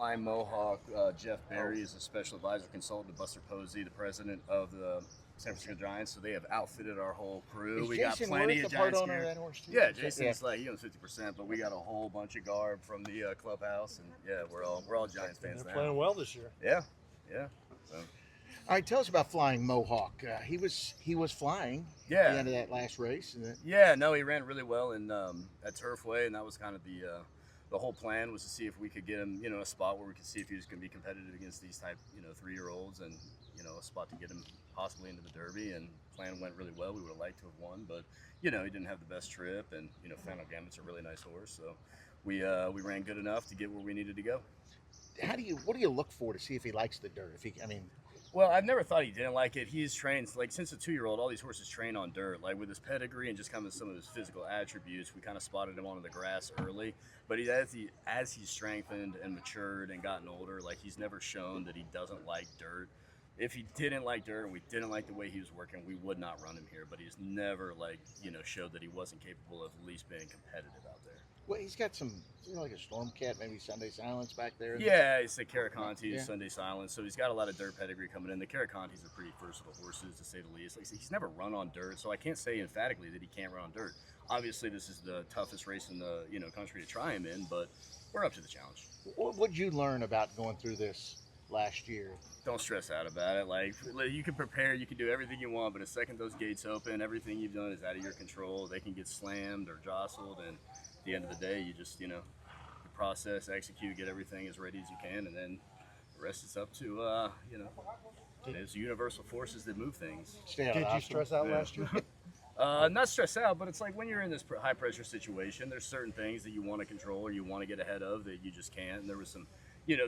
Flying Mohawk. Jeff Berry is a special advisor consultant to Buster Posey, the president of the San Francisco Giants. So they have outfitted our whole crew. Is We Jason got plenty Worth of a part Giants owner gear. of that horse too? Yeah, Jason's like he owns 50%, but we got a whole bunch of garb from the clubhouse, and yeah, we're all Giants fans They're now. playing well this year. Yeah. So, All right, tell us about Flying Mohawk. He was flying at Yeah. the end of that last race. And Yeah, no, he ran really well in at Turfway, and that was kind of the whole plan was to see if we could get him, a spot where we could see if he was going to be competitive against these type, 3-year-olds, and a spot to get him possibly into the Derby. And plan went really well. We would have liked to have won, but he didn't have the best trip, and Flannel Gambit's a really nice horse, so we ran good enough to get where we needed to go. what do you look for to see if he likes the dirt? Well, I've never thought he didn't like it. He's trained, like, since a 2-year-old, all these horses train on dirt. Like, with his pedigree and just kind of some of his physical attributes, we kind of spotted him onto the grass early. But as he's strengthened and matured and gotten older, like, he's never shown that he doesn't like dirt. If he didn't like dirt and we didn't like the way he was working, we would not run him here. But he's never, showed that he wasn't capable of at least being competitive out there. Well, he's got some, like a Storm Cat, maybe Sunday Silence back there. Yeah, it's the Caracontes, Yeah. Sunday Silence. So he's got a lot of dirt pedigree coming in. The Caracontes are pretty versatile horses, to say the least. Like, he's never run on dirt, so I can't say emphatically that he can't run on dirt. Obviously, this is the toughest race in the country to try him in, but we're up to the challenge. What would you learn about going through this last year? Don't stress out about it. Like, you can prepare, you can do everything you want, but the second those gates open, everything you've done is out of your control. They can get slammed or jostled, and at the end of the day, you just, you process, execute, get everything as ready as you can, and then the rest is up to, there's universal forces that move things. Stay out Did of the you hospital. stress out Yeah. last year? Not stress out, but it's like when you're in this high pressure situation, there's certain things that you want to control or you want to get ahead of that you just can't. And there was some,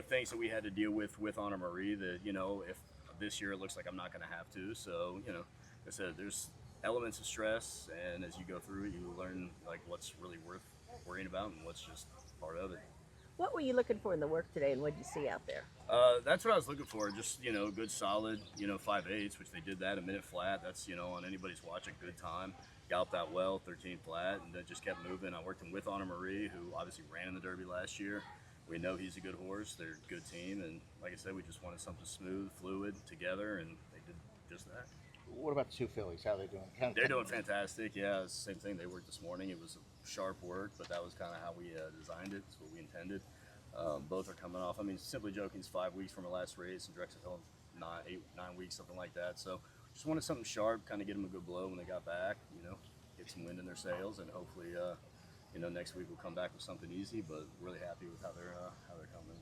things that we had to deal with Honor Marie that, if this year it looks like I'm not going to have to. So, like I said, there's elements of stress, and as you go through it, you learn like what's really worth worrying about and what's just part of it. What were you looking for in the work today, and what did you see out there? That's what I was looking for. Just, good solid, 5/8, which they did that a minute flat. That's, on anybody's watch, a good time. Galloped out well, 13 flat, and then just kept moving. I worked him with Honor Marie, who obviously ran in the Derby last year. We know he's a good horse. They're a good team. And like I said, we just wanted something smooth, fluid, together, and they did just that. What about the two fillies? How are they doing? They're doing fantastic. Yeah, it's the same thing. They worked this morning. It was sharp work, but that was kind of how we designed it. It's what we intended. Both are coming off. I mean, Simply Joking's 5 weeks from her last race, and Drexel 9 weeks, something like that. So just wanted something sharp, kind of get them a good blow when they got back. Get some wind in their sails, and hopefully, next week we'll come back with something easy. But really happy with how they're coming.